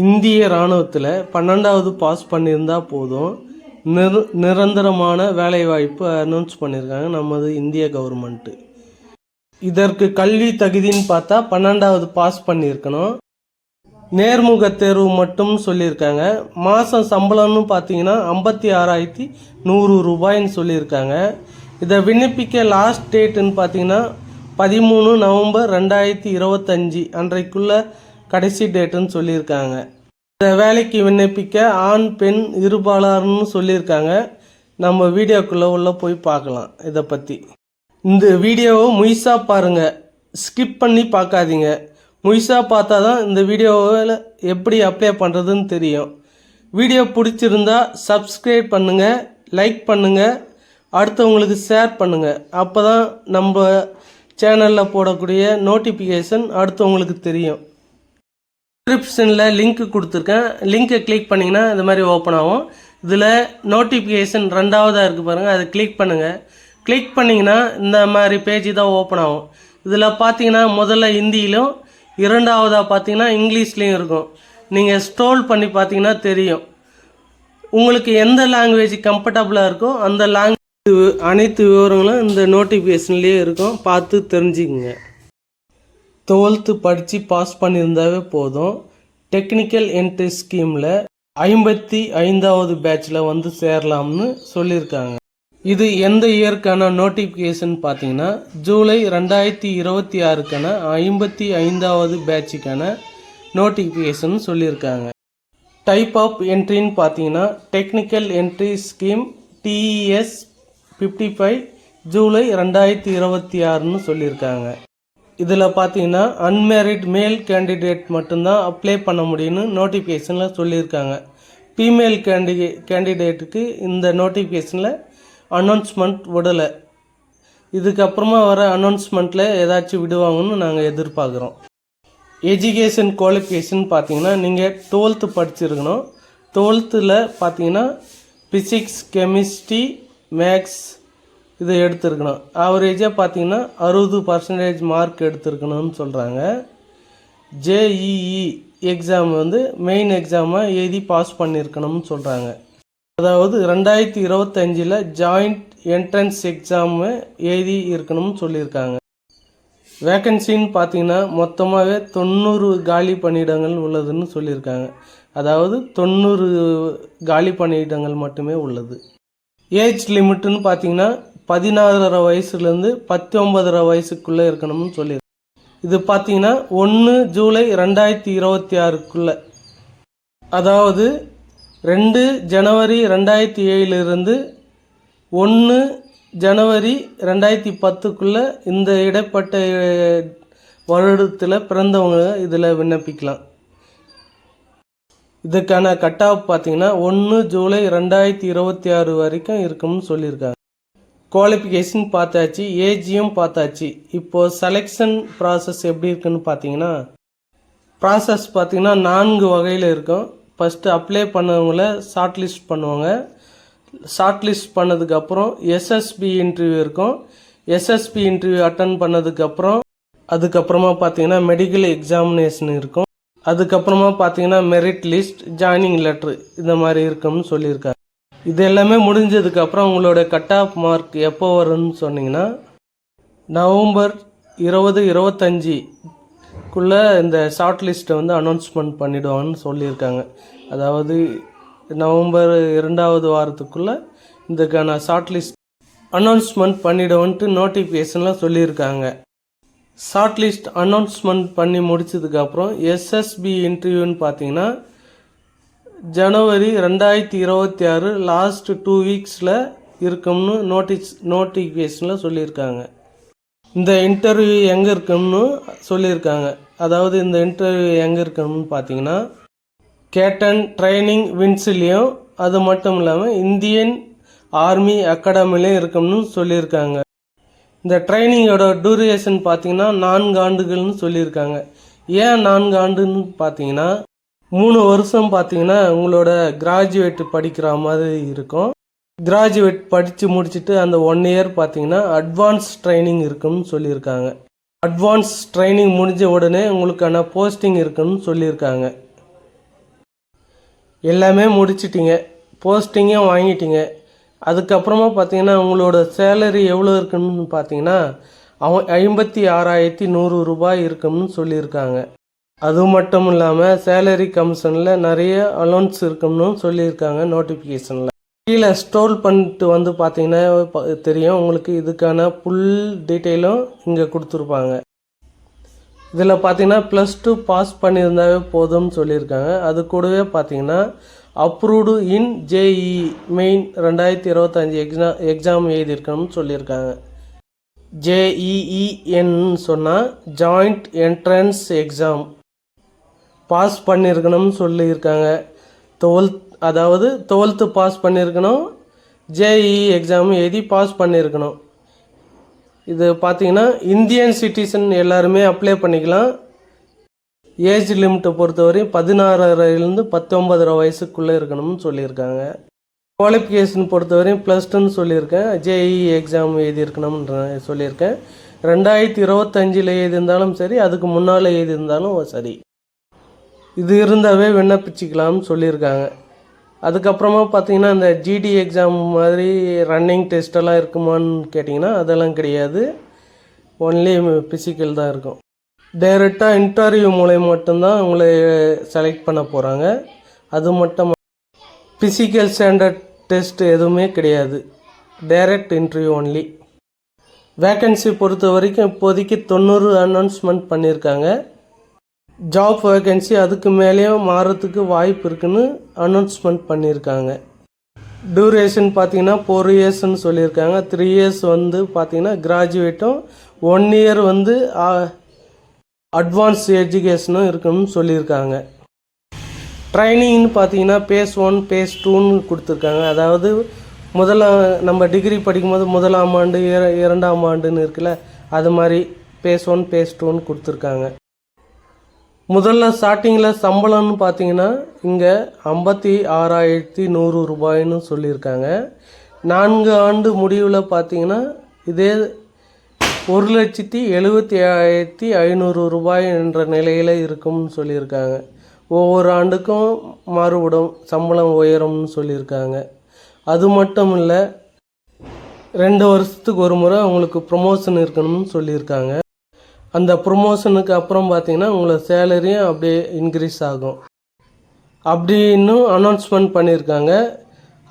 இந்திய இராணுவத்தில் 12வது பாஸ் பண்ணியிருந்தா போதும், நிரந்தரமான வேலைவாய்ப்பு அனௌன்ஸ் பண்ணியிருக்காங்க நமது இந்திய கவர்மெண்ட்டு. இதற்கு கல்வி தகுதின்னு பார்த்தா 12வது பாஸ் பண்ணியிருக்கணும். நேர்முக தேர்வு மட்டும் சொல்லியிருக்காங்க. மாதம் சம்பளம்னு பார்த்தீங்கன்னா 56,100 ரூபாய்ன்னு சொல்லியிருக்காங்க. இதை விண்ணப்பிக்க லாஸ்ட் டேட்டுன்னு பார்த்தீங்கன்னா 13 நவம்பர் 2025 அன்றைக்குள்ள கடைசி டேட்டுன்னு சொல்லியிருக்காங்க. இந்த வேலைக்கு விண்ணப்பிக்க ஆண் பெண் இருபாலர்னு சொல்லியிருக்காங்க. நம்ம வீடியோக்குள்ளே உள்ள போய் பார்க்கலாம். இதை பற்றி இந்த வீடியோவை முழுசாக பாருங்கள், ஸ்கிப் பண்ணி பார்க்காதீங்க. முழுசாக பார்த்தா தான் இந்த வீடியோவில் எப்படி அப்ளை பண்ணுறதுன்னு தெரியும். வீடியோ பிடிச்சிருந்தா சப்ஸ்கிரைப் பண்ணுங்கள், லைக் பண்ணுங்கள், அடுத்தவங்களுக்கு ஷேர் பண்ணுங்கள். அப்போ தான் நம்ம சேனலில் போடக்கூடிய நோட்டிஃபிகேஷன் அடுத்தவங்களுக்கு தெரியும். டிஸ்கிரிப்ஷனில் லிங்க் கொடுத்துருக்கேன். லிங்க்கை கிளிக் பண்ணிங்கன்னா இந்த மாதிரி ஓப்பன் ஆகும். இதில் நோட்டிஃபிகேஷன் 2வதாக இருக்குது பாருங்கள், அதை கிளிக் பண்ணுங்கள். கிளிக் பண்ணிங்கன்னா இந்த மாதிரி பேஜ் தான் ஓப்பன் ஆகும். இதில் பார்த்தீங்கன்னா முதல்ல ஹிந்தியிலும், 2வதாக பார்த்தீங்கன்னா இங்கிலீஷ்லேயும் இருக்கும். நீங்கள் ஸ்க்ரோல் பண்ணி பார்த்தீங்கன்னா தெரியும். உங்களுக்கு எந்த லாங்குவேஜ் கம்ஃபர்டபுளாக இருக்கோ அந்த லாங்குவேஜ் அனைத்து விவரங்களும் இந்த நோட்டிஃபிகேஷன்லேயே இருக்கும். பார்த்து தெரிஞ்சுக்குங்க. 12th படித்து பாஸ் பண்ணியிருந்தாவே போதும். டெக்னிக்கல் என்ட்ரி ஸ்கீமில் 55வது பேட்சில் வந்து சேரலாம்னு சொல்லியிருக்காங்க. இது எந்த இயருக்கான நோட்டிஃபிகேஷன் பார்த்தீங்கன்னா ஜூலை 2026க்கான 55வது பேட்சுக்கான நோட்டிஃபிகேஷன் சொல்லியிருக்காங்க. டைப் ஆஃப் என்ட்ரின்னு பார்த்தீங்கன்னா technical entry scheme TES 55 July 2026ன்னு சொல்லியிருக்காங்க. இதில் பார்த்தீங்கன்னா அன்மேரிட் மேல் கேண்டிடேட் மட்டும்தான் அப்ளை பண்ண முடியும்னு நோட்டிஃபிகேஷனில் சொல்லியிருக்காங்க. ஃபீமேல் கேண்டிடேட்டுக்கு இந்த நோட்டிஃபிகேஷனில் அனௌன்ஸ்மெண்ட் விடலை. இதுக்கப்புறமா வர அனௌன்ஸ்மெண்ட்டில் ஏதாச்சும் விடுவாங்கன்னு நாங்கள் எதிர்பார்க்குறோம். எஜுகேஷன் குவாலிஃபிகேஷன் பார்த்தீங்கன்னா நீங்கள் 12th படிச்சிருக்கணும். 12th பார்த்தீங்கன்னா ஃபிசிக்ஸ், கெமிஸ்ட்ரி, மேக்ஸ் இதை எடுத்துருக்கணும். ஆவரேஜாக பார்த்தீங்கன்னா 60% மார்க் எடுத்துருக்கணும்னு சொல்கிறாங்க. JEE எக்ஸாம் வந்து மெயின் எக்ஸாமாக எழுதி பாஸ் பண்ணியிருக்கணும்னு சொல்கிறாங்க. அதாவது 2025 ஜாயிண்ட் என்ட்ரன்ஸ் எக்ஸாமு எழுதி இருக்கணும்னு சொல்லியிருக்காங்க. வேக்கன்சின்னு பார்த்தீங்கன்னா மொத்தமாகவே 90 காலி பணியிடங்கள் உள்ளதுன்னு சொல்லியிருக்காங்க. அதாவது 90 காலி பணியிடங்கள் மட்டுமே உள்ளது. ஏஜ் லிமிட்டுன்னு பார்த்தீங்கன்னா 16.5 வயசுலேருந்து 19.5 வயசுக்குள்ளே இருக்கணும்னு சொல்லியிருக்காங்க. இது பார்த்தீங்கன்னா 1 ஜூலை 2026க்குள்ளே, அதாவது 2 ஜனவரி 2007 1 ஜனவரி 2010க்குள்ளே இந்த இடைப்பட்ட வருடத்தில் பிறந்தவங்க இதில் விண்ணப்பிக்கலாம். இதுக்கான கட் ஆஃப் பார்த்தீங்கன்னா 1 ஜூலை 2026 வரைக்கும் இருக்கும்னு சொல்லியிருக்காங்க. குவாலிஃபிகேஷன் பார்த்தாச்சு, ஏஜியும் பார்த்தாச்சு. இப்போது செலெக்ஷன் ப்ராசஸ் எப்படி இருக்குன்னு பார்த்தீங்கன்னா ப்ராசஸ் பார்த்தீங்கன்னா 4 வகையில் இருக்கும். ஃபஸ்ட்டு அப்ளை பண்ணவங்கள ஷார்ட் லிஸ்ட் பண்ணுவாங்க. ஷார்ட் லிஸ்ட் பண்ணதுக்கப்புறம் SSB இன்டர்வியூ இருக்கும். SSB இன்டர்வியூ அட்டன் பண்ணதுக்கப்புறம் அதுக்கப்புறமா பார்த்தீங்கன்னா மெடிக்கல் எக்ஸாமினேஷன் இருக்கும். அதுக்கப்புறமா பார்த்தீங்கன்னா மெரிட் லிஸ்ட், ஜாயினிங் லெட்ரு இந்த மாதிரி இருக்கும்னு சொல்லியிருக்காங்க. இது எல்லாமே முடிஞ்சதுக்கப்புறம் உங்களோட கட் ஆஃப் மார்க் எப்போ வரும்னு சொன்னீங்கன்னா நவம்பர் 2025க்குள்ளே இந்த ஷார்ட் லிஸ்ட்டை வந்து அனௌன்ஸ்மெண்ட் பண்ணிவிடுவாங்கன்னு சொல்லியிருக்காங்க. அதாவது நவம்பர் 2வது வாரத்துக்குள்ளே இதுக்கான ஷார்ட் லிஸ்ட் அனௌன்ஸ்மெண்ட் பண்ணிவிடுவோன்ட்டு நோட்டிஃபிகேஷன்லாம் சொல்லியிருக்காங்க. ஷார்ட் லிஸ்ட் அனௌன்ஸ்மெண்ட் பண்ணி முடிச்சதுக்கப்புறம் SSB இன்டர்வியூன்னு பார்த்தீங்கன்னா ஜனவரி 2026 லாஸ்ட் 2 வீக்ஸில் இருக்கும்னு நோட்டிஃபிகேஷனில் சொல்லியிருக்காங்க. இந்த இன்டர்வியூ எங்கே இருக்கும்னு சொல்லியிருக்காங்க. அதாவது இந்த இன்டர்வியூ எங்கே இருக்கணும்னு பார்த்தீங்கன்னா கேட்டன் ட்ரைனிங் வின்ஸ்லேயும், அது மட்டும் இல்லாமல் இந்தியன் ஆர்மி அகாடமிலையும் இருக்கும்னு சொல்லியிருக்காங்க. இந்த ட்ரைனிங்கோட டூரேஷன் பார்த்தீங்கன்னா 4 ஆண்டுகள்னு சொல்லியிருக்காங்க. ஏன் 4 ஆண்டுன்னு பார்த்தீங்கன்னா 3 வருஷம் பார்த்தீங்கன்னா உங்களோட கிராஜுவேட் படிக்கிற மாதிரி இருக்கும். கிராஜுவேட் படித்து முடிச்சுட்டு அந்த 1 இயர் பார்த்தீங்கன்னா அட்வான்ஸ் ட்ரைனிங் இருக்குன்னு சொல்லியிருக்காங்க. அட்வான்ஸ் ட்ரைனிங் முடிஞ்ச உடனே உங்களுக்கான போஸ்டிங் இருக்குன்னு சொல்லியிருக்காங்க. எல்லாமே முடிச்சிட்டிங்க, போஸ்டிங்கும் வாங்கிட்டீங்க. அதுக்கப்புறமா பார்த்தீங்கன்னா உங்களோட சேலரி எவ்வளோ இருக்குன்னு பார்த்தீங்கன்னா 56,100 ரூபாய் இருக்கும்னு சொல்லியிருக்காங்க. அது மட்டும் இல்லாமல் சேலரி கமிஷனில் நிறைய அலௌன்ஸ் இருக்கும்னு சொல்லியிருக்காங்க நோட்டிஃபிகேஷனில். கீழே ஸ்க்ரோல் பண்ணிட்டு வந்து பார்த்தீங்கன்னா தெரியும் உங்களுக்கு, இதுக்கான ஃபுல் டீட்டெயிலும் இங்கே கொடுத்துருப்பாங்க. இதில் பார்த்தீங்கன்னா +2 பாஸ் பண்ணியிருந்தாவே போதும்னு சொல்லியிருக்காங்க. அது கூடவே பார்த்தீங்கன்னா approved in JEE main 2025 exam எழுதியிருக்கணும்னு சொல்லியிருக்காங்க. JEEன்னு சொன்னால் ஜாயிண்ட் என்ட்ரன்ஸ் எக்ஸாம் பாஸ் பண்ணியிருக்கணும்னு சொல்லியிருக்காங்க. 12th பாஸ் பண்ணியிருக்கணும், JEE எக்ஸாம் எழுதி பாஸ் பண்ணியிருக்கணும். இது பார்த்தீங்கன்னா இந்தியன் சிட்டிசன் எல்லாருமே அப்ளை பண்ணிக்கலாம். ஏஜ் லிமிட்டை பொறுத்தவரை 16லேருந்து 19 வயசுக்குள்ளே இருக்கணும்னு சொல்லியிருக்காங்க. குவாலிஃபிகேஷன் பொறுத்தவரையும் +2ன்னு சொல்லியிருக்கேன். JEE எக்ஸாம் எழுதியிருக்கணும்ன்ற சொல்லியிருக்கேன். 2025 எழுதியிருந்தாலும் சரி, அதுக்கு முன்னால் எழுதியிருந்தாலும் சரி, இது இருந்தாவே விண்ணப்பிச்சிக்கலாம்னு சொல்லியிருக்காங்க. அதுக்கப்புறமா பார்த்தீங்கன்னா இந்த GD எக்ஸாம் மாதிரி ரன்னிங் டெஸ்ட்டெல்லாம் இருக்குமான்னு கேட்டிங்கன்னா அதெல்லாம் கிடையாது. ஒன்லி ஃபிசிக்கல் தான் இருக்கும். டைரெக்டாக இன்டர்வியூ மூலம் மட்டும்தான் உங்களை செலக்ட் பண்ண போகிறாங்க. அது மட்டும் ஃபிசிக்கல் ஸ்டாண்டர்ட் டெஸ்ட் எதுவுமே கிடையாது. Direct interview only. வேக்கன்சி பொறுத்த வரைக்கும் இப்போதைக்கு 90 அனௌன்ஸ்மெண்ட் பண்ணியிருக்காங்க. ஜாப் வேக்கன்சி அதுக்கு மேலேயும் மாறத்துக்கு வாய்ப்பு இருக்குன்னு அனௌன்ஸ்மெண்ட் பண்ணியிருக்காங்க. டியூரேஷன் பார்த்தீங்கன்னா 4 இயர்ஸ்ன்னு சொல்லியிருக்காங்க. 3 இயர்ஸ் வந்து பார்த்தீங்கன்னா கிராஜுவேட்டும், 1 இயர் வந்து அட்வான்ஸ் எஜுகேஷனும் இருக்குன்னு சொல்லியிருக்காங்க. ட்ரைனிங்னு பார்த்தீங்கன்னா phase 1 phase 2ன்னு கொடுத்துருக்காங்க. அதாவது நம்ம டிகிரி படிக்கும்போது 1ஆம் ஆண்டு 2ஆம் ஆண்டுன்னு இருக்குல்ல, அது மாதிரி phase 1 phase 2ன்னு கொடுத்துருக்காங்க. முதல்ல ஸ்டார்டிங்கில் சம்பளம்னு பார்த்தீங்கன்னா இங்கே 56,100 ரூபாய்னு சொல்லியிருக்காங்க. 4 ஆண்டு முடிவில் பார்த்தீங்கன்னா இதே 1,77,500 ரூபாய் என்ற நிலையில் இருக்கும்னு சொல்லியிருக்காங்க. ஒவ்வொரு ஆண்டுக்கும் மாறுபடும், சம்பளம் உயரும்னு சொல்லியிருக்காங்க. அது மட்டும் இல்லை, 2 வருஷத்துக்கு ஒரு முறை உங்களுக்கு ப்ரொமோஷன் இருக்கணும்னு சொல்லியிருக்காங்க. அந்த ப்ரொமோஷனுக்கு அப்புறம் பார்த்தீங்கன்னா உங்களோட சேலரியும் அப்படியே இன்க்ரீஸ் ஆகும் அப்படின்னு அனௌன்ஸ்மெண்ட் பண்ணியிருக்காங்க.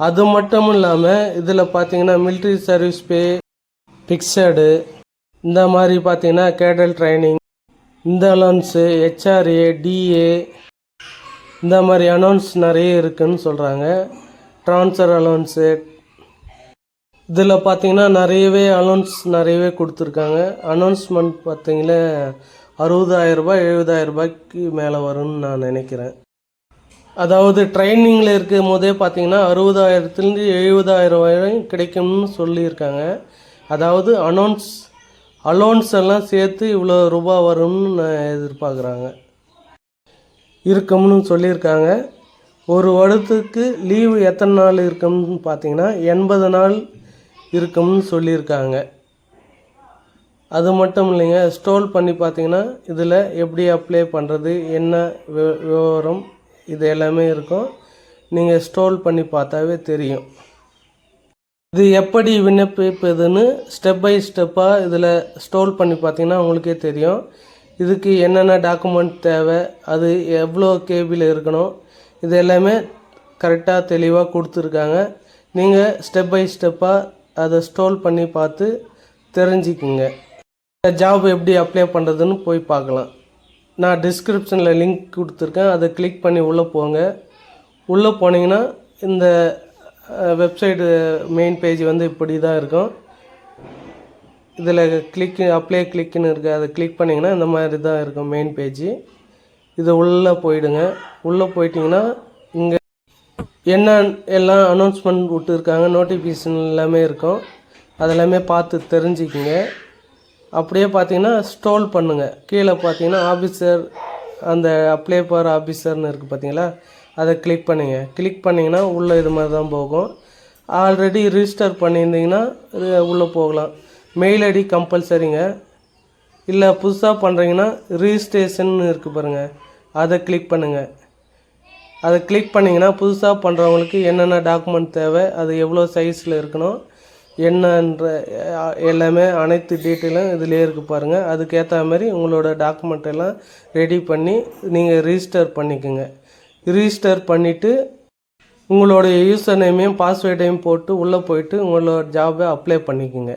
அது மட்டும் இல்லாமல் இதில் பார்த்தீங்கன்னா மிலிட்ரி சர்வீஸ் பே, ஃபிக்ஸடு, இந்த மாதிரி பார்த்தீங்கன்னா கேடல் ட்ரைனிங், இந்த அலௌன்ஸு, HRA, DA, இந்த மாதிரி அனௌன்ஸ் நிறைய இருக்குதுன்னு சொல்கிறாங்க. ட்ரான்ஸ்ஃபர் அலௌன்ஸு, இதில் பார்த்தீங்கன்னா நிறையவே கொடுத்துருக்காங்க. அனௌன்ஸ்மெண்ட் பார்த்தீங்கன்னா 60,000 ரூபாய் 70,000 ரூபாய்க்கு மேலே வரும்னு நான் நினைக்கிறேன். அதாவது ட்ரைனிங்கில் இருக்கும் போதே பார்த்தீங்கன்னா 60,000லேருந்து 70,000 வரையும் கிடைக்கும்னு சொல்லியிருக்காங்க. அதாவது அலௌன்ஸ் எல்லாம் சேர்த்து இவ்வளோ ரூபா வரும்னு நான் எதிர்பார்க்குறாங்க, இருக்கும்னு சொல்லியிருக்காங்க. ஒரு வருடத்துக்கு லீவு எத்தனை நாள் இருக்கும்னு பார்த்தீங்கன்னா 80 நாள் இருக்கும்னு சொல்லியிருக்காங்க. அது மட்டும் இல்லைங்க, ஸ்க்ரோல் பண்ணி பார்த்தீங்கன்னா இதில் எப்படி அப்ளை பண்ணுறது, என்ன விவரம், இது எல்லாமே இருக்கும். நீங்கள் ஸ்க்ரோல் பண்ணி பார்த்தாவே தெரியும். இது எப்படி விண்ணப்பிப்பதுன்னு ஸ்டெப் பை ஸ்டெப்பாக இதில் ஸ்க்ரோல் பண்ணி பார்த்தீங்கன்னா உங்களுக்கே தெரியும். இதுக்கு என்னென்ன டாக்குமெண்ட் தேவை, அது எவ்வளோ கேபியில் இருக்கணும், இது எல்லாமே கரெக்டாக தெளிவாக கொடுத்துருக்காங்க. நீங்கள் ஸ்டெப் பை ஸ்டெப்பாக அதை ஸ்க்ரோல் பண்ணி பார்த்து தெரிஞ்சுக்குங்க. ஜாப் எப்படி அப்ளை பண்ணுறதுன்னு போய் பார்க்கலாம். நான் டிஸ்கிரிப்ஷனில் லிங்க் கொடுத்துருக்கேன், அதை கிளிக் பண்ணி உள்ளே போங்க. உள்ளே போனீங்கன்னா இந்த வெப்சைட்டு மெயின் பேஜ் வந்து இப்படி தான் இருக்கும். இதில் அப்ளை கிளிக்குன்னு இருக்குது, அதை கிளிக் பண்ணிங்கன்னா இந்த மாதிரி தான் இருக்கும் மெயின் பேஜ். இது உள்ளே போயிடுங்க. உள்ளே போயிட்டிங்கன்னா இங்கே என்ன எல்லாம் அனௌன்ஸ்மெண்ட் விட்டுருக்காங்க, நோட்டிஃபிகேஷன் எல்லாமே இருக்கும், அதெல்லாமே பார்த்து தெரிஞ்சுக்கிங்க. அப்படியே பார்த்தீங்கன்னா ஸ்க்ரோல் பண்ணுங்கள். கீழே பார்த்தீங்கன்னா ஆஃபீஸர், அந்த அப்ளை ஃபார் ஆஃபீஸர்னு இருக்குது பார்த்தீங்களா, அதை கிளிக் பண்ணுங்க. கிளிக் பண்ணிங்கன்னா உள்ளே இது மாதிரி தான் போகும். ஆல்ரெடி ரிஜிஸ்டர் பண்ணியிருந்தீங்கன்னா உள்ளே போகலாம். மெயில் ஐடி கம்பல்சரிங்க. இல்லை புதுசாக பண்ணுறீங்கன்னா ரிஜிஸ்ட்ரேஷன் இருக்குது பாருங்கள், அதை கிளிக் பண்ணுங்கள். அதை கிளிக் பண்ணிங்கன்னா புதுசாக பண்ணுறவங்களுக்கு என்னென்ன டாக்குமெண்ட் தேவை, அது எவ்வளோ சைஸில் இருக்கணும், என்னன்ற எல்லாமே அனைத்து டீட்டெயிலும் இதிலே இருக்குது பாருங்கள். அதுக்கேற்ற மாதிரி உங்களோட டாக்குமெண்ட் எல்லாம் ரெடி பண்ணி நீங்கள் ரிஜிஸ்டர் பண்ணிக்கோங்க. ரிஜிஸ்டர் பண்ணிவிட்டு உங்களோட யூசர் நேமையும் பாஸ்வேர்டையும் போட்டு உள்ளே போயிட்டு உங்களோட ஜாபை அப்ளை பண்ணிக்கோங்க.